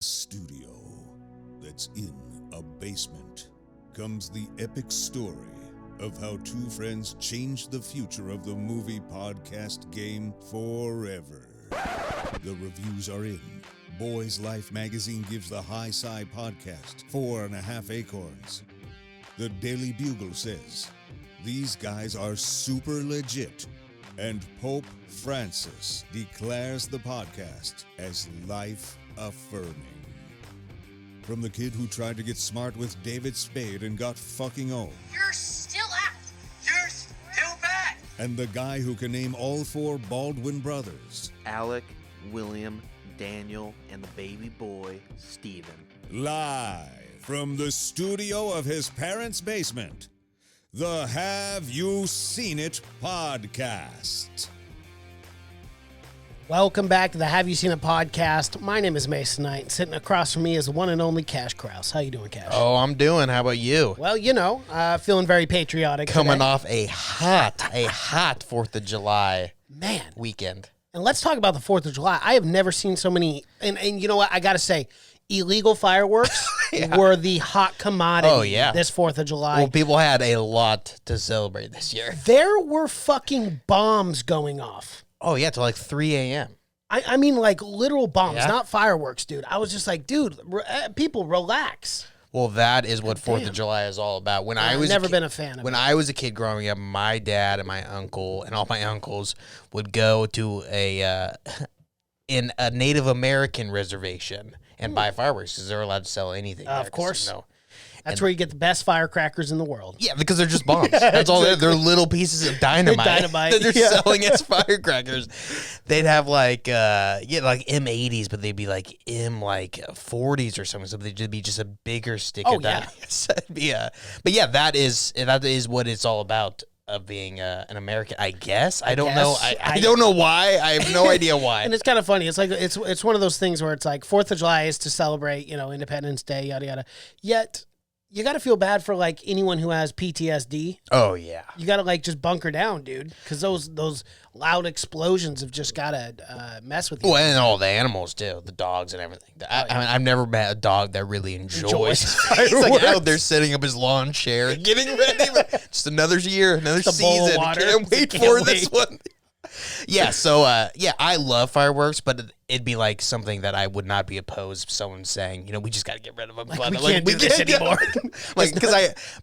studio that's in a basement comes the epic story of how two friends changed the future of the movie podcast game forever. The reviews are in. Boys Life magazine gives the High Sci podcast 4.5 acorns. The Daily Bugle says, these guys are super legit. And Pope Francis declares the podcast as life-affirming. From the kid who tried to get smart with David Spade and got fucking old. You're still out. You're still back. And the guy who can name all four Baldwin brothers. Alec, William, Daniel, and the baby boy, Stephen. Live from the studio of his parents' basement. The Have You Seen It podcast. Welcome back to the Have You Seen It podcast. My name is Mason Knight. Sitting across from me is the one and only Cash Krause. How you doing, Cash? Oh, I'm doing. How about you? Well, you know, feeling very patriotic Coming today. off a hot 4th of July weekend. And let's talk about the 4th of July. I have never seen so many, and you know what, I got to say, illegal fireworks were the hot commodity this 4th of July. Well, people had a lot to celebrate this year. There were fucking bombs going off. Oh, yeah, till like 3 a.m. I mean, like literal bombs, Yeah. not fireworks, dude. I was just like, dude, people relax. Well, that is what 4th damn. of July is all about. I've never been a fan of When it. I was a kid growing up, my dad and my uncle and all my uncles would go to a Native American reservation and buy fireworks because they're allowed to sell anything. Of there, 'cause, course. you know, That's where you get the best firecrackers in the world. yeah, because they're just bombs. That's all. They're little pieces of dynamite, Dynamite, that they're yeah. selling as firecrackers. They'd have like like M80s, but they'd be like M40s or something. So they'd be just a bigger stick of dynamite. So it'd be, but yeah, that is what it's all about. Of being an American, I guess. I don't know. I don't know why. I have no idea why. And it's kind of funny. It's like it's one of those things where it's like 4th of July is to celebrate, you know, Independence Day, yada yada. Yet you got to feel bad for like anyone who has PTSD. Oh yeah. You got to like just bunker down, dude, because those loud explosions have just got to mess with you. Well, and all the animals too, the dogs and everything. I mean, I've never met a dog that really enjoys. He's like out there setting up his lawn chair, getting ready. Just another year, another Just a bowl of season. water. Can't wait Can't for wait. this one. Yeah, so I love fireworks, but it'd be like something that I would not be opposed to someone saying, you know, we just got to get rid of them. Like, we can't do this anymore. Like,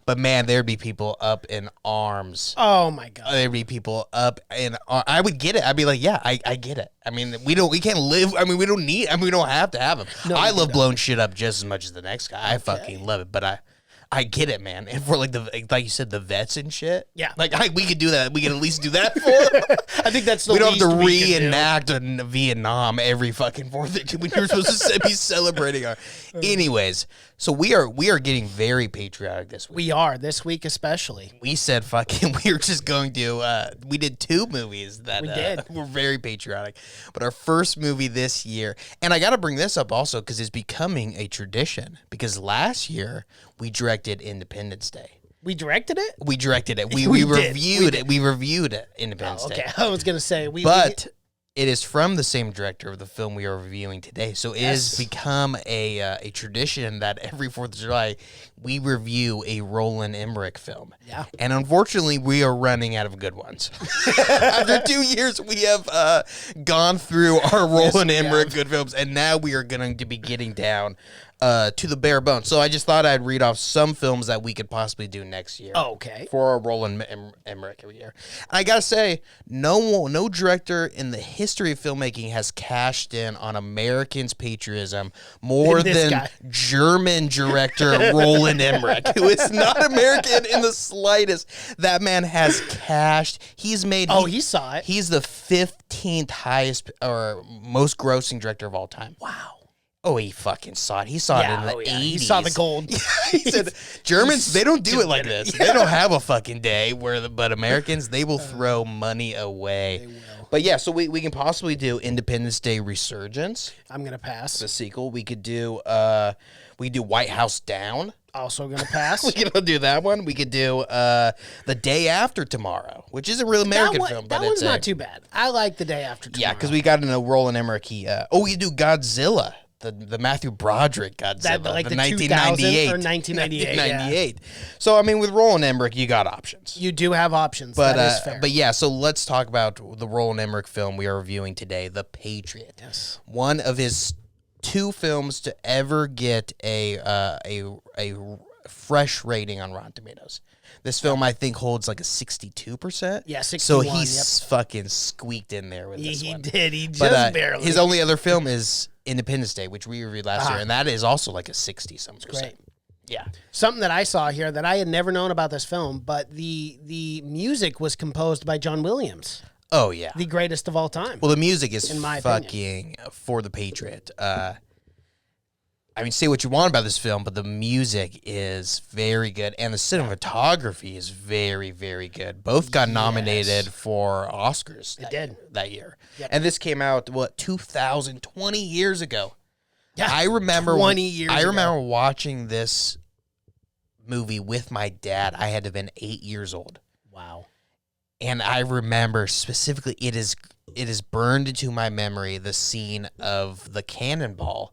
but man, there'd be people up in arms. Oh my god. There'd be people up in. I would get it. I'd be like, yeah, I get it. I mean, we can't live. I mean, we don't have to have them. No, I we love don't. blowing shit up just as much as the next guy. I fucking love it, but I get it, man. And for like like you said, the vets and shit. Yeah. Like we could do that. We could at least do that for. I think that's the We don't have to least we can do. reenact in Vietnam every fucking 4th when you're supposed to be celebrating our. Anyways, so we are getting very patriotic this week. We are this week especially. We said fucking we were just going to we did 2 movies that We did. were very patriotic. But our first movie this year, and I got to bring this up also because it's becoming a tradition because last year we directed Independence Day. We directed it? We directed it. We We did. reviewed it. We reviewed it, Independence Day. Okay. I was going to say But it is from the same director of the film we are reviewing today. So it has Yes. become a tradition that every 4th of July we review a Roland Emmerich film. Yeah. And unfortunately, we are running out of good ones. After 2 years, we have gone through our Roland Emmerich good films, and now we are going to be getting down to the bare bones. So I just thought I'd read off some films that we could possibly do next year. Oh, okay. For our Roland Emmerich every year. And I gotta say, no director in the history of filmmaking has cashed in on Americans' patriotism more This than guy. German director Roland Emmerich, who is not American in the slightest. That man has cashed. He's made. He saw it. He's the 15th highest or most grossing director of all time. Wow. Oh, he fucking saw it. He saw it in the 80s. He saw the gold. He said, Germans, they don't do it like this. They don't have a fucking day but Americans, they will throw money away. They will. But yeah, so we can possibly do Independence Day Resurgence, I'm going to pass. the sequel. We could do White House Down. Also going to pass. We could do that one. We could do The Day After Tomorrow, which is a real American film. That but one's it's not too bad. I like The Day After Tomorrow. Yeah, because we got in a Roland Emmerich. We could do Godzilla. the Matthew Broderick Godzilla, Like the 1998 1998 or 1998. 1998. So I mean, with Roland Emmerich, you got options. You do have options. But that is fair. but yeah, so let's talk about the Roland Emmerich film we are reviewing today, The Patriot. Yes. One of his 2 films to ever get a fresh rating on Rotten Tomatoes. This film, I think, holds like a 62%. Yeah, 61. So he's fucking squeaked in there with this He one. did. He just But barely. his only other film is Independence Day, which we reviewed last year, and that is also like a 60-some%. Great. Yeah. Something that I saw here that I had never known about this film, but the music was composed by John Williams, Oh, yeah. the greatest of all time. Well, the music is In my fucking for The Patriot. I mean, say what you want about this film, but the music is very good, and the cinematography is very, very good. Both got nominated for Oscars. That year. Yep. And this came out 2020 years ago. Yeah, I remember 20 years. I ago. remember watching this movie with my dad. I had to have been 8 years old. Wow. And I remember specifically, it is burned into my memory, the scene of the cannonball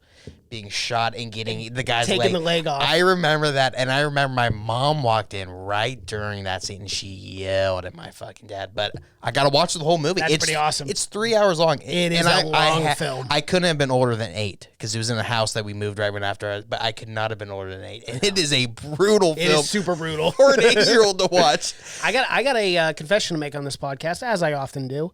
being shot and getting the guy's Taking the leg off. I remember that, and I remember my mom walked in right during that scene, and she yelled at my fucking dad. But I got to watch the whole movie. That's pretty awesome. It's 3 hours long. It is and a long film. I couldn't have been older than 8 because it was in a house that we moved right when after. But I could not have been older than 8, and it is a brutal It film is super brutal for an 8-year-old to watch. I got a confession to make on this podcast, as I often do.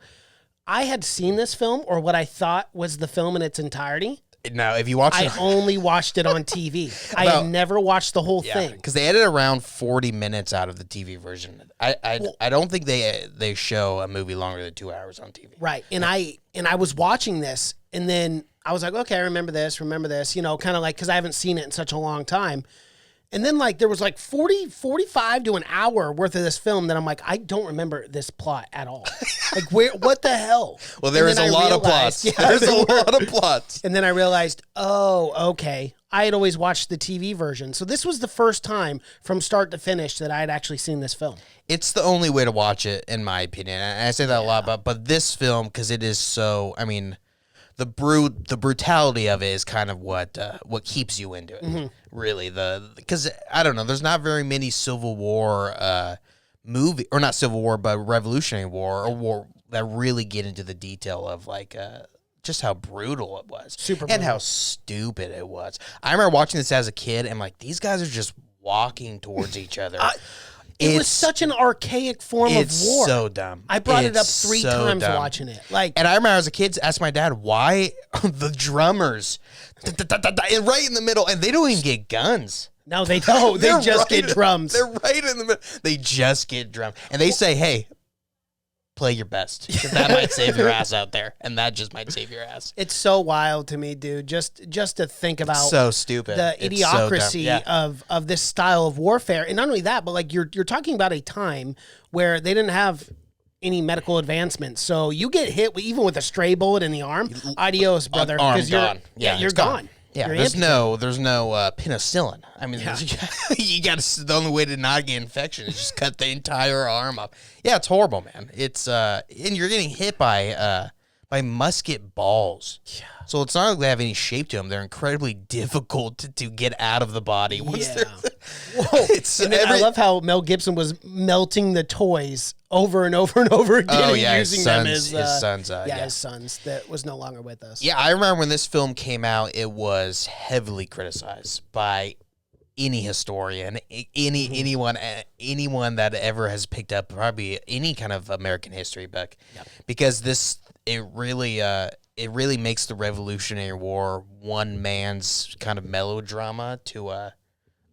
I had seen this film, or what I thought was the film in its entirety. Now, if you watch I it, only watched it on TV. I had never watched the whole thing. because they edited around 40 minutes out of the TV version. I don't think they show a movie longer than 2 hours on TV. Right. And I was watching this, and then I was like, okay, I remember this, you know, kind of like, because I haven't seen it in such a long time. And then, like, there was like 45 to an hour worth of this film that I'm like, I don't remember this plot at all. Like, what the hell? Well, there is a lot of plots. There's a lot of plots. And then I realized, oh, okay. I had always watched the TV version. So this was the first time from start to finish that I had actually seen this film. It's the only way to watch it, in my opinion. And I say that a lot, but this film, because it is so, I mean, the brutality of it is kind of what keeps you into it. Really, because I don't know, there's not very many Civil War movie, or not Civil War, but Revolutionary War or war that really get into the detail of like just how brutal it was, Super and how brutal. stupid it was. I remember watching this as a kid, and like these guys are just walking towards each other. It was such an archaic form of It's war. so dumb. I brought it up It's 3 so times dumb. watching it. Like, And I remember as a kid, asked my dad, why the drummers and right in the middle, and they don't even get guns. no, they don't. They They're just right- get drums. They're right in the middle. They just get drums. And they say, hey, play your best. 'Cause that might save your ass out there. And that just might save your ass. It's so wild to me, dude. Just to think about So stupid. the It's so dumb. idiocracy Yeah. of this style of warfare. And not only that, but like you're talking about a time where they didn't have any medical advancements. So you get hit even with a stray bullet in the arm, adios, brother. Arm 'cause you're, gone. Yeah, you're it's gone. Yeah, You're there's amputated. no penicillin. I mean, you got to. The only way to not get infection is just cut the entire arm up. Yeah, it's horrible, man. It's and you're getting hit by musket balls. Yeah. So it's not like they have any shape to them. They're incredibly difficult to get out of the body. Once Yeah. they're- Whoa. It's And then I every- love how Mel Gibson was melting the toys over and over and over again. Oh and yeah, using his them sons. as His sons. his sons that was no longer with us. Yeah, I remember when this film came out, it was heavily criticized by any historian, anyone that ever has picked up probably any kind of American history book, because it really makes the Revolutionary War one man's kind of melodrama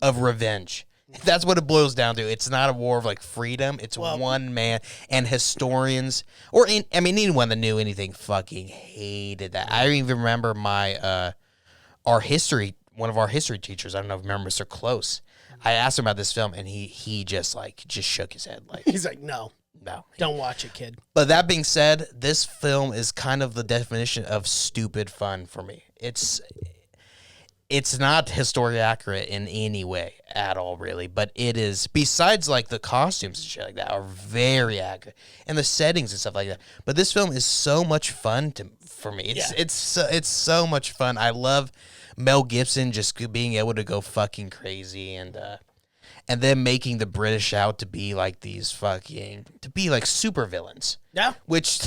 of revenge. That's what it boils down to. It's not a war of like freedom. It's one man, and historians anyone that knew anything fucking hated that. I even remember one of our history teachers. I don't know if you remember Mr. Close. I asked him about this film, and he just shook his head like He's like, no, no. don't watch it, kid. But that being said, this film is kind of the definition of stupid fun for me. it's not historically accurate in any way at all, really. But it is, besides like the costumes and shit like that are very accurate, and the settings and stuff like that. But this film is so much fun for me. It's so much fun. I love Mel Gibson just being able to go fucking crazy, and then making the British out to be like super villains. Yeah. Which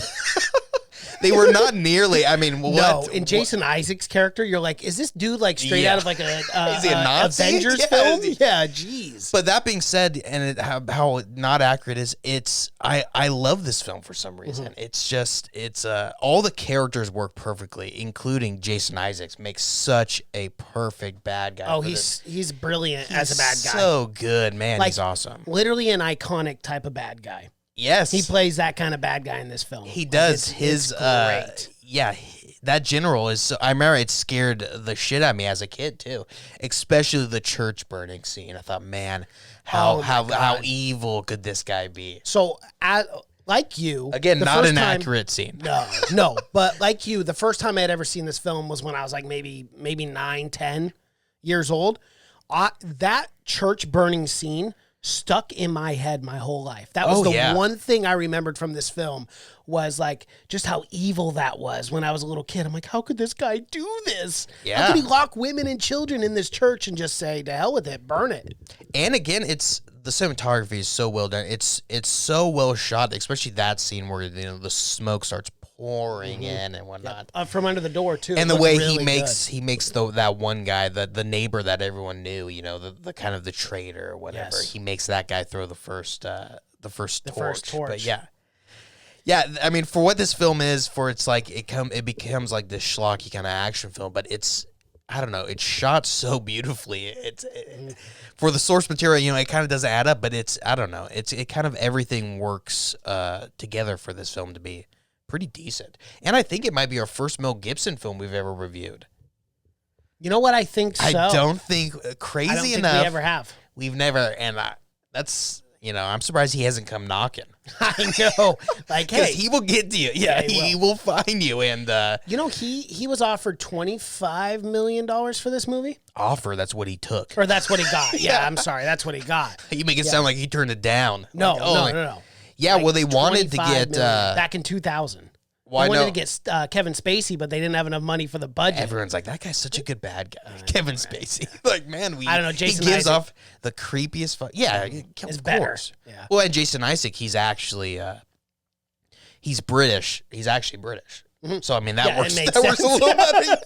they were not nearly. I mean, no. In Jason Isaacs' character, you're like, is this dude like straight out of like a Is he a Nazi? Avengers film? Yeah, jeez. But that being said, and how not accurate is, I love this film for some reason. It's all the characters work perfectly, including Jason Isaacs makes such a perfect bad guy. Oh, he's brilliant as a bad guy. So good, man. Like, he's awesome. Literally an iconic type of bad guy. Yes, he plays that kind of bad guy in this film. He does. It's great. That general is. I remember it scared the shit out of me as a kid too, especially the church burning scene. I thought, man, how evil could this guy be? So, like you, again, not an accurate scene. No, but like you, the first time I had ever seen this film was when I was like maybe 9, 10 years old. That church burning scene stuck in my head my whole life. That was one thing I remembered from this film, was like just how evil that was when I was a little kid. I'm like, how could this guy do this? Yeah. How could he lock women and children in this church and just say, to hell with it, burn it? And again, the cinematography is so well done. It's so well shot, especially that scene where the smoke starts pouring in and whatnot. From under the door too. And the way he makes that one guy, the neighbor that everyone knew, the kind of the traitor or whatever. Yes. He makes that guy throw the first torch. But yeah. I mean, for what this film is, it's like it becomes like this schlocky kind of action film, but it's, I don't know, it's shot so beautifully. For the source material, it kind of doesn't add up, but I don't know, it kind of everything works together for this film to be pretty decent. And I think it might be our first Mel Gibson film we've ever reviewed. You know what? I think so. I don't think, crazy I don't think enough, we ever have. We've never, and that's, I'm surprised he hasn't come knocking. I know. Like, hey. He will get to you. Yeah, he will find you. And, he was offered $25 million for this movie. Offer, that's what he took. Or that's what he got. Yeah, I'm sorry. That's what he got. You make it sound like he turned it down. No, no. Yeah, well, they wanted to get... back in 2000. They wanted to get Kevin Spacey, but they didn't have enough money for the budget. Everyone's like, that guy's such a good bad guy. Kevin Spacey. Like, man, I don't know. Jason he gives Isaac off the creepiest... Yeah, is of better. course. Yeah. Well, and Jason Isaac, he's actually... he's British. He's actually British. Mm-hmm. So, I mean, that works a little better.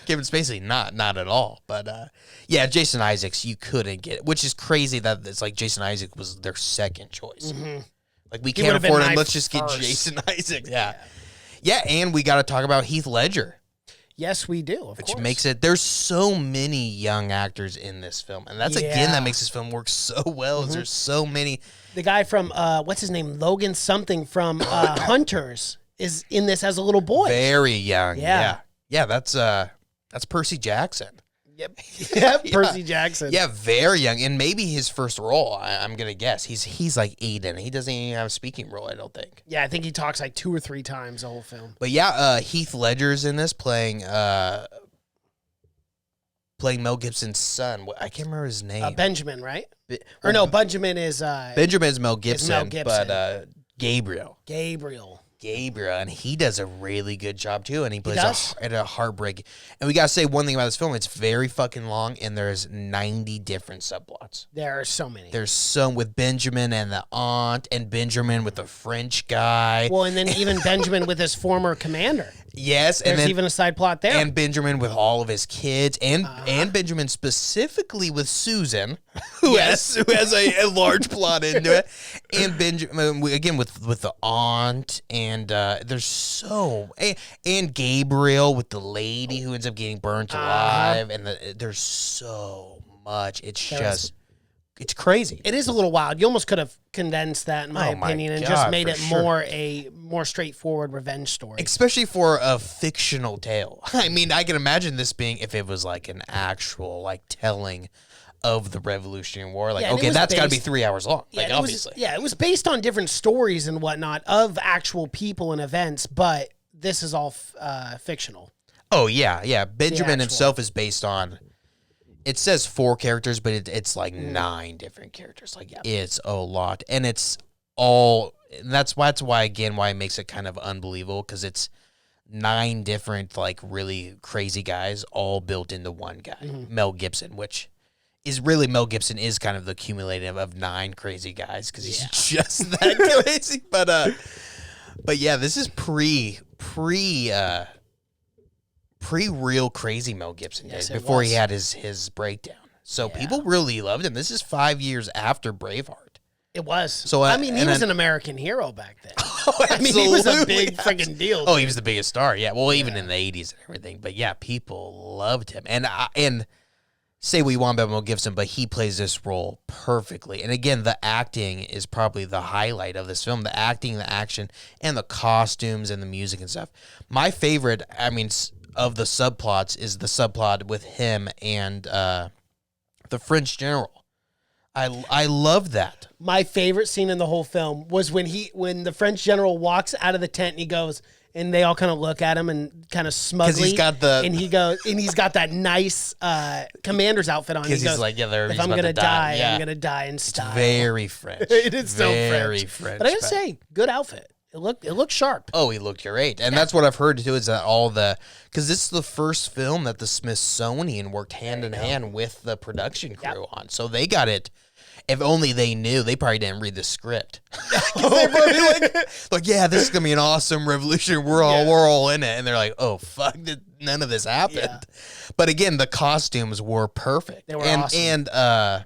Kevin Spacey, not at all. But, Jason Isaacs, you couldn't get... Which is crazy that it's like Jason Isaac was their second choice. Mm-hmm. Like, we can't afford him. Let's just get Jason Isaacs. Yeah, and we got to talk about Heath Ledger. Yes, we do, of course. Which makes it... There's so many young actors in this film. And that's, again, that makes this film work so well. Mm-hmm. There's so many... The guy from, what's his name? Logan something from Hunters is in this as a little boy. Very young. Yeah, that's Percy Jackson. Yep. Percy Jackson. Yeah, very young, and maybe his first role. I'm gonna guess he's like 8 in it. He doesn't even have a speaking role, I don't think. Yeah, I think he talks like 2 or 3 times the whole film. But Heath Ledger's in this playing Mel Gibson's son. I can't remember his name. Benjamin, right? Benjamin is Benjamin's Mel Gibson, but Gabriel, and he does a really good job too, and he plays a heartbreak. And we gotta say one thing about this film: it's very fucking long, and there's 90 different subplots. There are so many. There's some with Benjamin and the aunt, and Benjamin with the French guy. Well, and then even Benjamin with his former commander. Yes, there's even a side plot there. And Benjamin with all of his kids, and Benjamin specifically with Susan, who has a large plot into it, and Benjamin again with the aunt, and there's and Gabriel with the lady who ends up getting burnt alive, and there's so much. It's crazy. It is a little wild. You almost could have condensed that, in my opinion, and just made it more straightforward revenge story. Especially for a fictional tale. I mean, I can imagine this being if it was like an actual telling of the Revolutionary War. That's got to be 3 hours long. Obviously. It was based on different stories and whatnot of actual people and events, but this is all fictional. Oh, yeah. Benjamin himself is based on it says 4 characters, but it's like 9 different characters. Like it's a lot, and it's all. And that's why it makes it kind of unbelievable, because it's 9 different like really crazy guys all built into one guy, Mel Gibson, which is really Mel Gibson is kind of the cumulative of 9 crazy guys, because he's just that crazy. But yeah, this is pre real crazy Mel Gibson days, before he had his breakdown. So people really loved him. This is 5 years after Braveheart. It was. So I mean, he was an American hero back then. Oh, I mean, he was a big freaking deal. Oh, he was the biggest star. Yeah. Well, even in the 80s and everything. But yeah, people loved him. And say we want about Mel Gibson, but he plays this role perfectly. And again, the acting is probably the highlight of this film. The acting, the action, and the costumes and the music and stuff. My favorite, I mean, of the subplots is the subplot with him and the French general. I love that. My favorite scene in the whole film was when the French general walks out of the tent and he goes, and they all kind of look at him and kind of smugly. Because he's got he's got that nice commander's outfit on. Because he's like, if I'm gonna die, I'm gonna die in style. It's very French. It is so very French. But I gotta say, good outfit. It looked sharp. Oh, he looked great. And that's what I've heard too, is that because this is the first film that the Smithsonian worked hand in hand with the production crew on. So they got it. If only they knew, they probably didn't read the script. They probably like, yeah, this is gonna be an awesome revolution. We're all in it, and they're like, oh fuck, none of this happened. Yeah. But again, the costumes were perfect. They were awesome.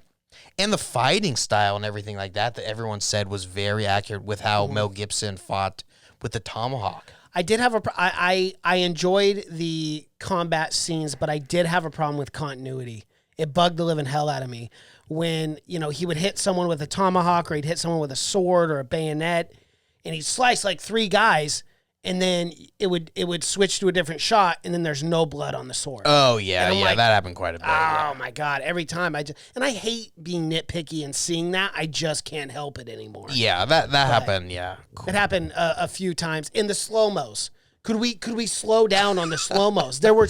And the fighting style and everything like that everyone said was very accurate with how Mel Gibson fought with the tomahawk. I did have I enjoyed the combat scenes, but I did have a problem with continuity. It bugged the living hell out of me when, he would hit someone with a tomahawk, or he'd hit someone with a sword or a bayonet, and he'd slice like 3 guys, and then it would switch to a different shot, and then there's no blood on the sword. Oh yeah, like, that happened quite a bit. Oh my god, every time I hate being nitpicky and seeing that. I just can't help it anymore. Yeah, that happened. Yeah, cool. It happened a few times in the slow-mos. Could we slow down on the slow-mos? There were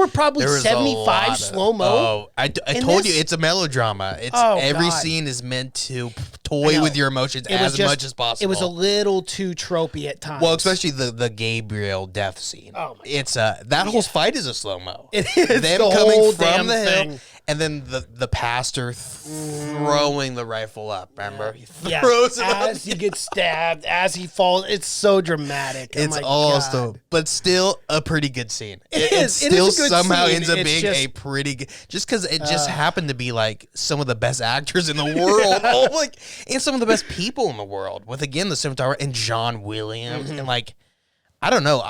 probably 75 slow-mo. Oh, I told you, it's a melodrama. It's every scene is meant to toy with your emotions much as possible. It was a little too tropey at times. Well, especially the Gabriel death scene. Oh my God. That whole fight is a slow-mo. It is them the coming whole from damn the hill, thing. and then the pastor throwing the rifle up. Remember, he Yeah, throws it up. as he gets stabbed, as he falls. It's so dramatic. It's oh my also, God. but still a pretty good scene. It still is a good somehow scene. ends up It's being just- a pretty good, just because it just happened to be like some of the best actors in the world, and some of the best people in the world. With again the cinematographer and John Williams, and like, I don't know,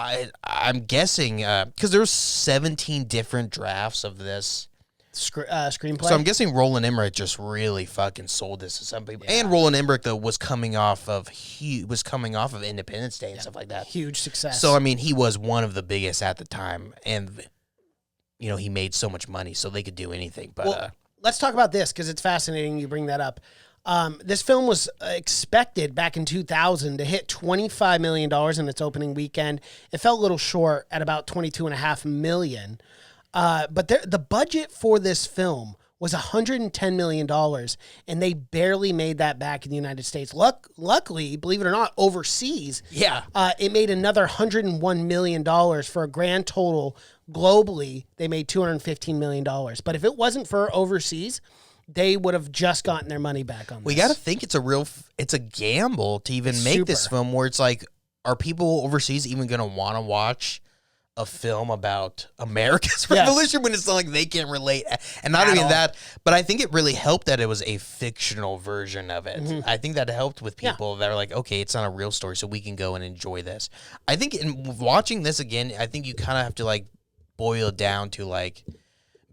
I'm guessing because there's 17 different drafts of this. Screenplay. So I'm guessing Roland Emmerich just really fucking sold this to some people. And Roland Emmerich though was coming off of Independence Day and stuff like that. Huge success. So I mean, he was one of the biggest at the time, and he made so much money, so they could do anything. But let's talk about this because it's fascinating. You bring that up. This film was expected back in 2000 to hit $25 million in its opening weekend. It fell a little short at about $22.5 million. But the budget for this film was $110 million, and they barely made that back in the United States. Luckily, believe it or not, overseas, it made another $101 million for a grand total. Globally, they made $215 million. But if it wasn't for overseas, they would have just gotten their money back on this. We got to think it's a gamble to even make this film, where it's like, are people overseas even going to want to watch a film about America's revolution when it's not like they can't relate? And not even that, but I think it really helped that it was a fictional version of it. I think that helped with people that are like, okay, it's not a real story, so we can go and enjoy this. I think in watching this again, I think you kind of have to like boil it down to like,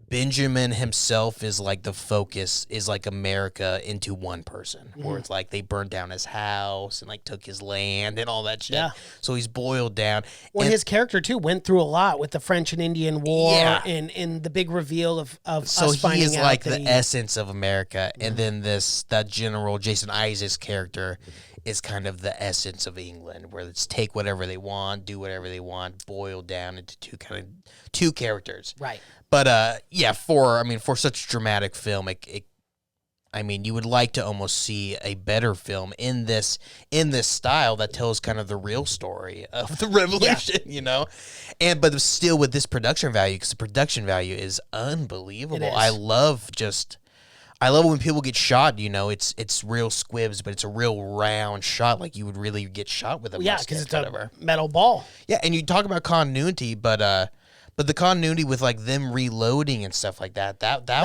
Benjamin himself is like the focus, is like America into one person, where it's like they burned down his house and like took his land and all that shit. Yeah. So he's boiled down. Well, his character too went through a lot with the French and Indian War and the big reveal of so us finding he is out like that the essence of America, and then that General Jason Isaacs character is kind of the essence of England, where it's take whatever they want, do whatever they want, boiled down into two characters. Right. But yeah, for such dramatic film, you would like to almost see a better film in this style that tells kind of the real story of the revolution, but still with this production value, because the production value is unbelievable. It is. I love when people get shot. It's real squibs, but it's a real round shot, like you would really get shot with a musket. Because it's a metal ball. Yeah, and you talk about continuity, but the continuity with like them reloading and stuff like that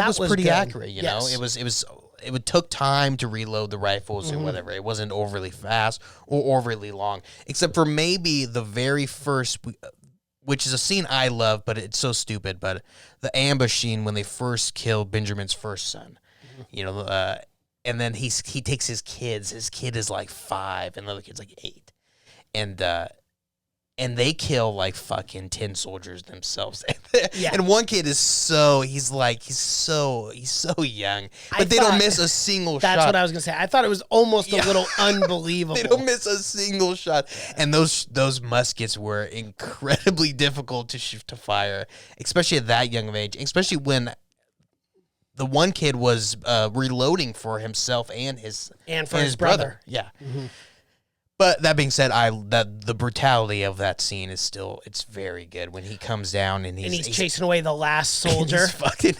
was pretty good. accurate. Yes. It took time to reload the rifles or whatever. It wasn't overly fast or overly long, except for maybe the very first, which is a scene I love, but it's so stupid. But the ambush scene when they first killed Benjamin's first son, and then he takes his kids. His kid is like 5, and the other kid's like 8, and they kill like fucking 10 soldiers themselves. Yeah. And one kid is so young, but they don't miss a single shot. That's what I was going to say. I thought it was almost a little unbelievable. They don't miss a single shot. And those muskets were incredibly difficult to fire, especially at that young of age, especially when the one kid was reloading for himself and his brother. Yeah. Mm-hmm. But that being said, the brutality of that scene is it's very good when he comes down and he's chasing away the last soldier. He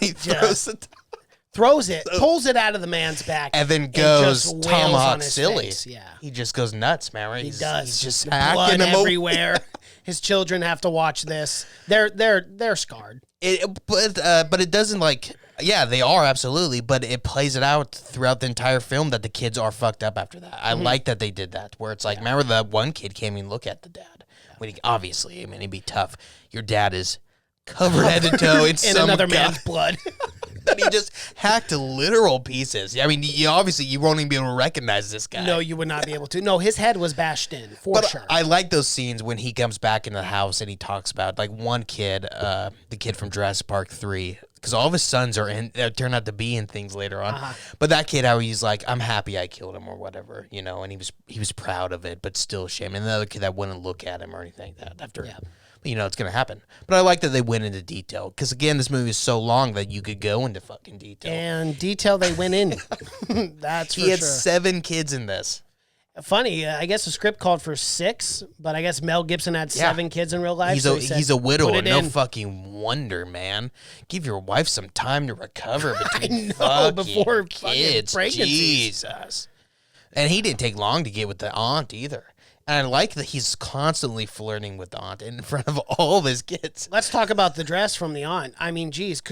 throws it, pulls it out of the man's back, and then goes just tomahawk silly. Face. Yeah, he just goes nuts, man. Right? He does. He's just blood everywhere. His children have to watch this. They're scarred. But it doesn't like. Yeah, they are, absolutely, but it plays it out throughout the entire film that the kids are fucked up after that. I like that they did that, where it's like, remember that one kid came and look at the dad. When obviously, it'd be tough. Your dad is covered head to toe in another man's blood. That he just hacked to literal pieces. I mean, you won't even be able to recognize this guy. No, you would not be able to. No, his head was bashed in, sure. I like those scenes when he comes back into the house and he talks about, like, one kid, the kid from Jurassic Park 3, because all of his sons turn out to be in things later on. Uh-huh. But that kid, how he's like, I'm happy I killed him or whatever, and he was proud of it, but still ashamed. And the other kid that wouldn't look at him or anything like that after. Yeah. It's going to happen. But I like that they went into detail. Because, again, this movie is so long that you could go into fucking detail. And detail they went in. That's for sure. He had 7 kids in this. Funny, I guess the script called for 6, but I guess Mel Gibson had 7 kids in real life. He's a widower. No fucking wonder, man. Give your wife some time to recover between before kids. Jesus. And he didn't take long to get with the aunt either. And I like that he's constantly flirting with the aunt in front of all of his kids. Let's talk about the dress from the aunt. I mean, geez,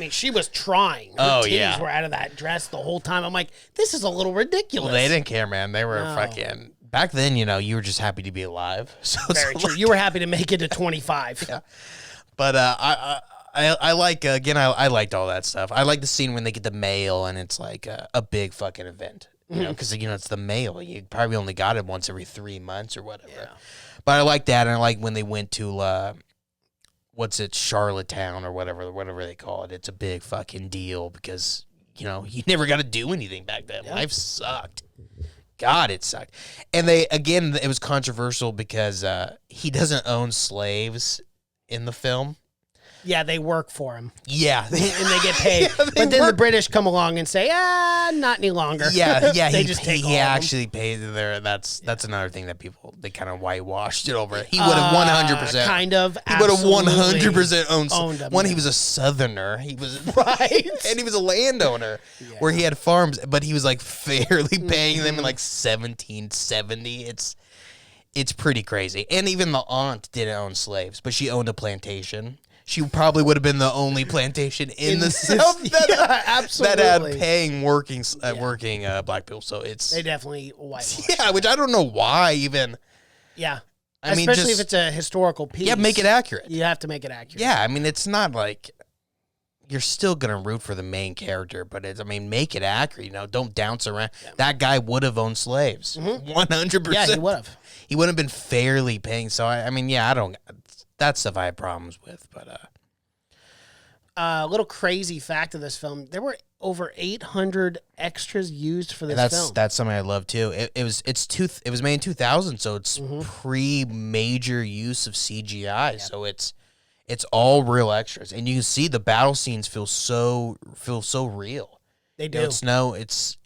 she was trying. Her titties were out of that dress the whole time. I'm like, this is a little ridiculous. Well, they didn't care, man. They were fucking... Back then, you were just happy to be alive. So very true. You were happy to make it to 25. Yeah. But I like, again, I liked all that stuff. I like the scene when they get the mail and it's like a big fucking event. Because, it's the mail. You probably only got it once every 3 months or whatever. Yeah. But I like that, and I like when they went to, Charlottetown or whatever they call it. It's a big fucking deal because, you never got to do anything back then. Yeah. Life sucked. God, it sucked. And it was controversial because he doesn't own slaves in the film. Yeah, they work for him. Yeah. And they get paid. But then the British come along and say, not any longer. Yeah, they just take he actually paid there. That's another thing that they kind of whitewashed it over. He would have 100%. Kind of. He would have 100% owned them. One, he was a southerner. He was right. And he was a landowner where he had farms, but he was like fairly paying them in like 1770. It's pretty crazy. And even the aunt didn't own slaves, but she owned a plantation. She probably would have been the only plantation in the South that had paying working black people. So they definitely whitewashed. Yeah, which I don't know why even. Yeah, especially if it's a historical piece. Yeah, make it accurate. You have to make it accurate. Yeah, it's not like you're still gonna root for the main character, but make it accurate. Don't dance around. Yeah. That guy would have owned slaves, 100%. Yeah, he would have. He wouldn't have been fairly paying. So I don't. That stuff I had problems with, but a little crazy fact of this film: there were over 800 extras used for this film. That's something I love too. It was made in 2000, so it's pre-major use of CGI. Yep. So it's It's all real extras, and you can see the battle scenes feel so real. They do. You know, it's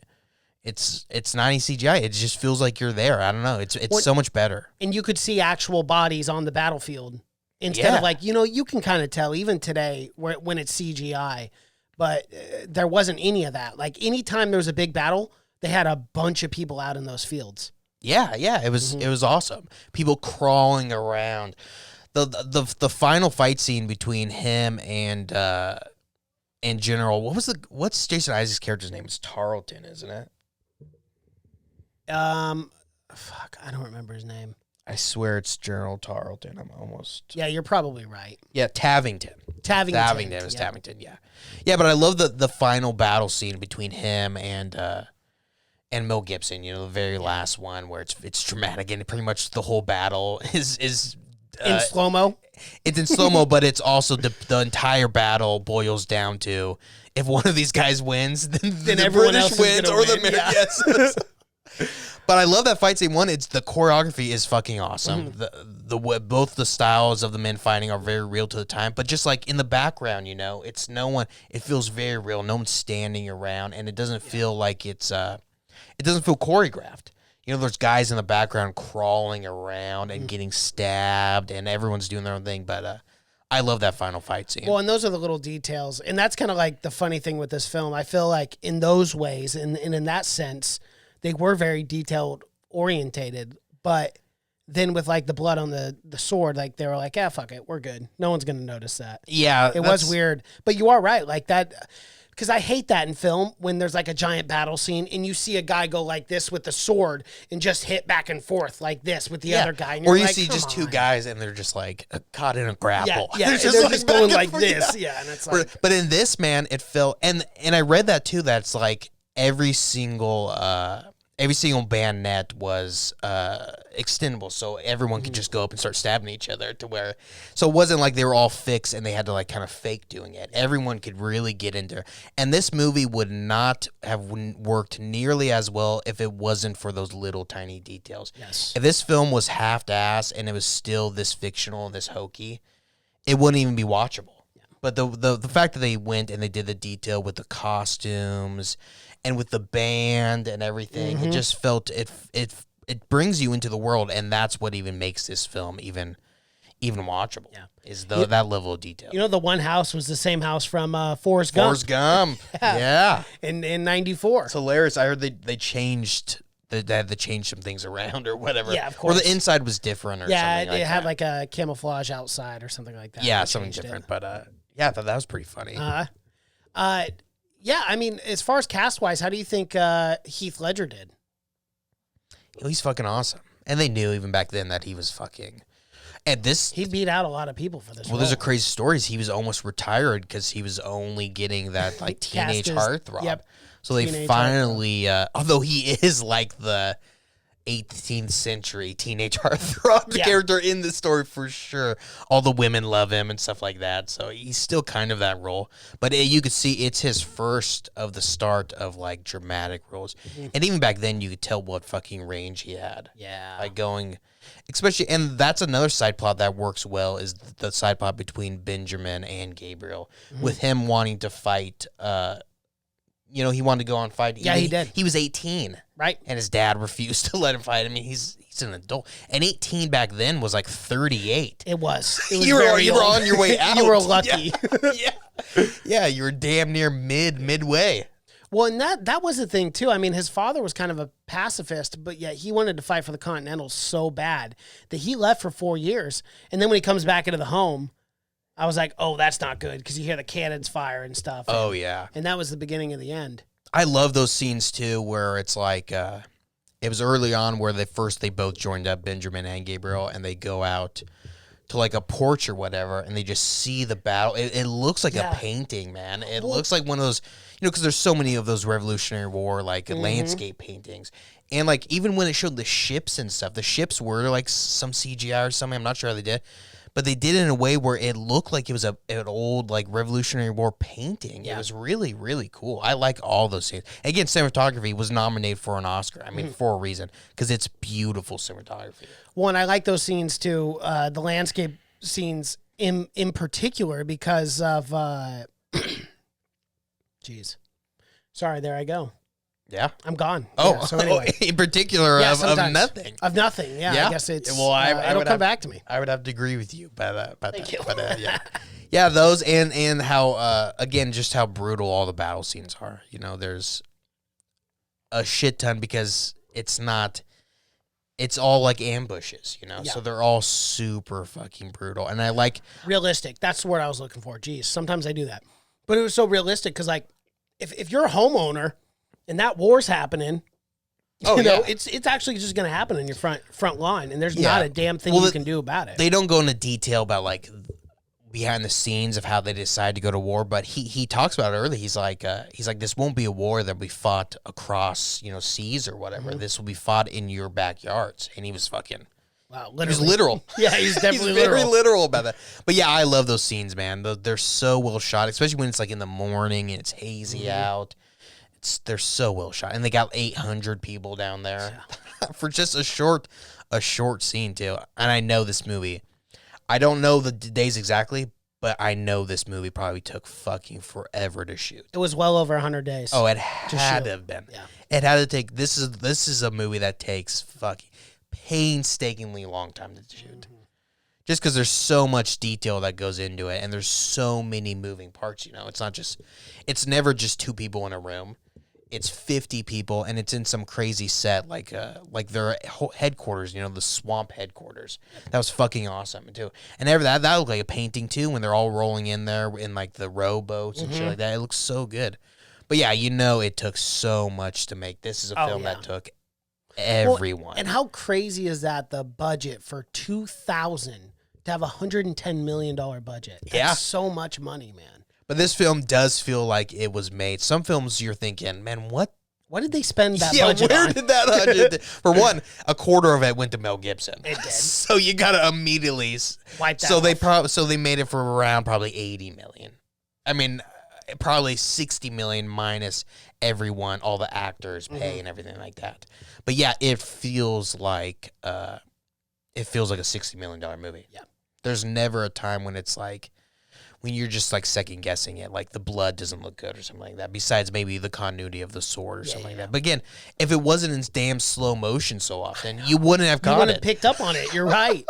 not any CGI. It just feels like you're there. I don't know. It's so much better. And you could see actual bodies on the battlefield instead of like, you can kind of tell even today when it's CGI, but there wasn't any of that. Like anytime there was a big battle, they had a bunch of people out in those fields. Yeah, it was awesome. People crawling around. The final fight scene between him and General, what's Jason Isaacs' character's name? It's Tarleton, isn't it? Fuck, I don't remember his name. I swear it's General Tarleton. I'm almost. Yeah, you're probably right. Yeah, Tavington. Tavington is Tavington. Yeah. But I love the final battle scene between him and Mel Gibson. The very last one where it's dramatic and pretty much the whole battle is in slow mo. It's in slow mo, but it's also the entire battle boils down to if one of these guys wins, then the everyone British else wins or the win. Yeah. Yes. But I love that fight scene. One, the choreography is fucking awesome. Mm-hmm. Both the styles of the men fighting are very real to the time. But just like in the background, it's no one. It feels very real. No one's standing around, and it doesn't feel like it doesn't feel choreographed. There's guys in the background crawling around and getting stabbed, and everyone's doing their own thing. But I love that final fight scene. Well, and those are the little details, and that's kind of like the funny thing with this film. I feel like in those ways, and in that sense, they were very detailed orientated. But then with like the blood on the sword, like they were like, "Yeah, fuck it, we're good. No one's gonna notice that." Yeah, it was weird. But you are right, like that. Because I hate that in film when there's like a giant battle scene and you see a guy go like this with the sword and just hit back and forth like this with the other guy. And or you're you like, see just two guys and they're just like caught in a grapple. Yeah, they're just going like this. Yeah, and it's like. But in this, man, it felt and I read that too. That's like every single bayonet was extendable, so everyone could just go up and start stabbing each other so it wasn't like they were all fixed and they had to like kind of fake doing it. Everyone could really get into it. And this movie would not have worked nearly as well if it wasn't for those little tiny details. Yes. If this film was half-assed and it was still this fictional and this hokey, it wouldn't even be watchable. Yeah. But the fact that they went and they did the detail with the costumes and with the band and everything, it just felt it brings you into the world, and that's what even makes this film even watchable. Yeah, is that level of detail. The one house was the same house from Forrest Gump. Forrest Gump, yeah. In '94. It's hilarious. I heard they changed. They had to change some things around or whatever. Yeah, of course. Or the inside was different or something like that. Yeah, it had like a camouflage outside or something like that. Yeah, something different. But I thought that was pretty funny. Yeah, I mean, as far as cast-wise, how do you think Heath Ledger did? He's fucking awesome. And they knew even back then that he was fucking... And he beat out a lot of people for this role. There's a crazy story. He was almost retired because he was only getting that like teenage heartthrob. Yep. So they finally... although he is like the 18th century teenage heartthrob character in the story for sure. All the women love him and stuff like that. So he's still kind of that role. But you could see it's his first of the start of like dramatic roles. Mm-hmm. And even back then you could tell what fucking range he had. Yeah. Like going, especially, and that's another side plot that works well is the side plot between Benjamin and Gabriel with him wanting to fight, he wanted to go on fight. Yeah, he did. He was 18. Right. And his dad refused to let him fight. I mean, he's an adult. And 18 back then was like 38. It was you were on your way out. You were lucky. Yeah, you were damn near midway. Well, and that was the thing, too. I mean, his father was kind of a pacifist, but yet he wanted to fight for the Continentals so bad that he left for 4 years. And then when he comes back into the home, I was like, oh, that's not good, because you hear the cannons fire and stuff. Oh, yeah. And that was the beginning of the end. I love those scenes, too, where it's like, it was early on where they both joined up, Benjamin and Gabriel, and they go out to like a porch or whatever, and they just see the battle. It looks like a painting, man. It looks like one of those, because there's so many of those Revolutionary War, like landscape paintings. And like, even when it showed the ships and stuff, the ships were like some CGI or something. I'm not sure how they did. But they did it in a way where it looked like it was an old like Revolutionary War painting. Yeah. It was really, really cool. I like all those scenes. Again, cinematography was nominated for an Oscar. I mean, for a reason, because it's beautiful cinematography. Well, and I like those scenes too. The landscape scenes in particular because of, geez, sorry, there I go. Yeah. I'm gone. Oh, yeah, so anyway. in particular of nothing. Of nothing. Yeah, I guess it's, it'll come back to me. I would have to agree with you by that. Thank you. But, yeah. Yeah, those and how, again, just how brutal all the battle scenes are. You know, there's a shit ton because it's all like ambushes, you know? Yeah. So they're all super fucking brutal. And I like... Realistic. That's the word I was looking for. Jeez, sometimes I do that. But it was so realistic because, like, if you're a homeowner and that war's happening, you know, it's actually just going to happen in your front line, and there's not a damn thing you can do about it. They don't go into detail about, like, behind the scenes of how they decide to go to war, but he talks about it early. He's like, this won't be a war that'll be fought across, you know, seas or whatever. Mm-hmm. This will be fought in your backyards. And he was fucking... Wow, literally. He was literal. Yeah, he's definitely he's very literal about that. But yeah, I love those scenes, man. They're so well shot, especially when it's like in the morning and it's hazy out. They're so well shot, and they got 800 people down there for just a short scene too. And I know this movie. I don't know the days exactly, but I know this movie probably took fucking forever to shoot. It was well over 100 days. Oh, it had to have been. Yeah. It had to take. This is a movie that takes fucking painstakingly long time to shoot. Mm-hmm. Just because there's so much detail that goes into it, and there's so many moving parts. You know, it's never just two people in a room. It's 50 people, and it's in some crazy set, like their headquarters, you know, the swamp headquarters. That was fucking awesome, too. And that looked like a painting, too, when they're all rolling in there in, like, the rowboats and shit like that. It looks so good. But, yeah, you know it took so much to make. This is a film that took everyone. Well, and how crazy is that, the budget for 2000 to have a $110 million budget? That's so much money, man. But this film does feel like it was made. Some films you're thinking, man, what did they spend that budget where on? did that budget? For one, a quarter of it went to Mel Gibson. It did. So you gotta immediately wipe that off. So they made it for around probably 80 million. I mean, probably 60 million minus everyone, all the actors pay and everything like that. But yeah, it feels like a $60 million movie. Yeah. There's never a time when it's like, when you're just like second guessing it, like the blood doesn't look good or something like that, besides maybe the continuity of the sword or something like that. But again, if it wasn't in damn slow motion so often, you wouldn't have caught it. You wouldn't have picked up on it. You're right.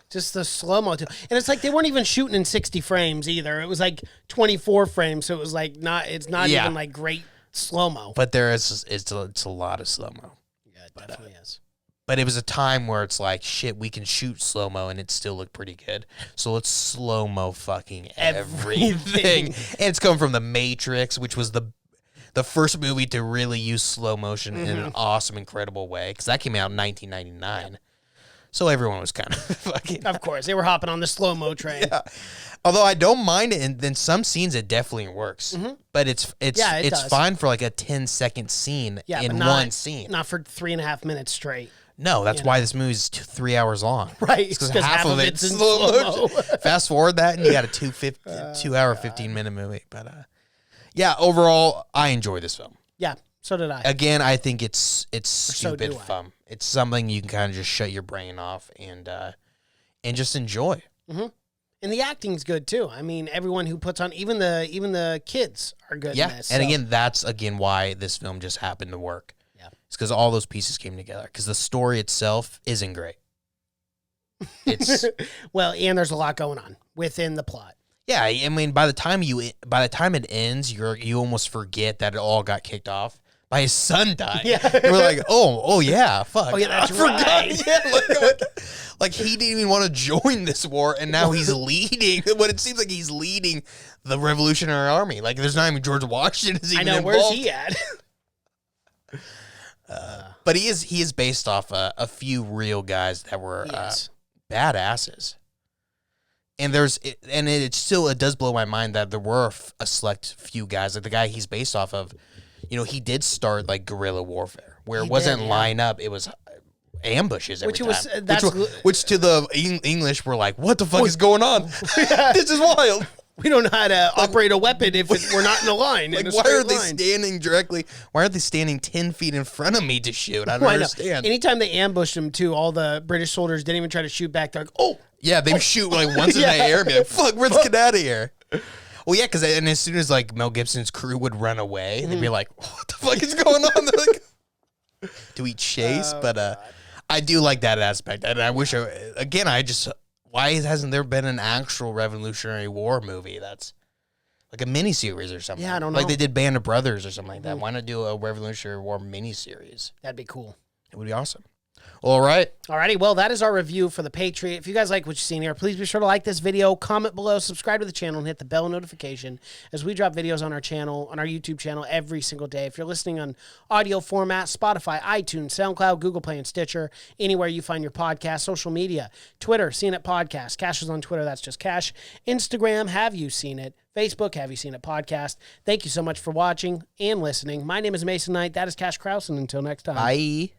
Just the slow-mo too. And it's like they weren't even shooting in 60 frames either. It was like 24 frames, so it was like it's not even like great slow-mo. But it's a lot of slow-mo. Yeah, it definitely is. But it was a time where it's like, shit, we can shoot slow-mo and it still look pretty good. So let's slow-mo fucking everything. And it's come from The Matrix, which was the first movie to really use slow motion in an awesome, incredible way. Because that came out in 1999. Yep. So everyone was kind of fucking... Of course, they were hopping on the slow-mo train. Yeah. Although I don't mind it, and in some scenes it definitely works. Mm-hmm. But it's fine for like a 10-second scene in one scene. Not for 3.5 minutes straight. No, that's why this movie's 3 hours long. Right. Because half of it's in slow motion. Fast forward that, and you got a 2 hour, 15-minute movie. But yeah, overall, I enjoy this film. Yeah, so did I. Again, I think it's stupid fun. It's something you can kind of just shut your brain off and just enjoy. Mm-hmm. And the acting's good too. I mean, everyone who puts on, even the kids are good. Yeah, in this, and again, that's why this film just happened to work. It's because all those pieces came together. Because the story itself isn't great. It's well, and there's a lot going on within the plot. Yeah, I mean, by the time it ends, you almost forget that it all got kicked off by his son dying. Yeah, we're like, oh yeah, fuck. Oh yeah, that's right. Yeah, like he didn't even want to join this war, and now he's leading. What it seems like he's leading the Revolutionary Army. Like there's not even George Washington. Is even involved. Where's he at? But he is based off a few real guys that were badasses, and it does blow my mind that there were a select few guys, like the guy he's based off of. You know, he did start like guerrilla warfare, where it wasn't line up; it was ambushes every time. Which to the English were like, "What the fuck is going on? This is wild." We don't know how to operate a weapon if we're not in a line. Like, why are they standing directly? Why aren't they standing 10 feet in front of me to shoot? I don't understand. Anytime they ambushed them, too, all the British soldiers didn't even try to shoot back. They're like, oh, Yeah, they would shoot like once in the air and be like, fuck, let's get out of here. Well, yeah, because as soon as like Mel Gibson's crew would run away, they'd be like, what the fuck is going on? They're like, do we chase? But I do like that aspect. And I wish, why hasn't there been an actual Revolutionary War movie that's like a miniseries or something? Yeah, I don't know. Like they did Band of Brothers or something like that. Why not do a Revolutionary War miniseries? That'd be cool. It would be awesome. All right. Alrighty, well, that is our review for the Patriot. If you guys like what you've seen here, please be sure to like this video, comment below, subscribe to the channel, and hit the bell notification as we drop videos on our channel, on our YouTube channel every single day. If you're listening on audio format, Spotify, iTunes, SoundCloud, Google Play, and Stitcher, anywhere you find your podcast, social media, Twitter, Seen It Podcast. Cash is on Twitter, that's just Cash. Instagram, Have You Seen It? Facebook, Have You Seen It Podcast. Thank you so much for watching and listening. My name is Mason Knight. That is Cash Krause, and until next time. Bye.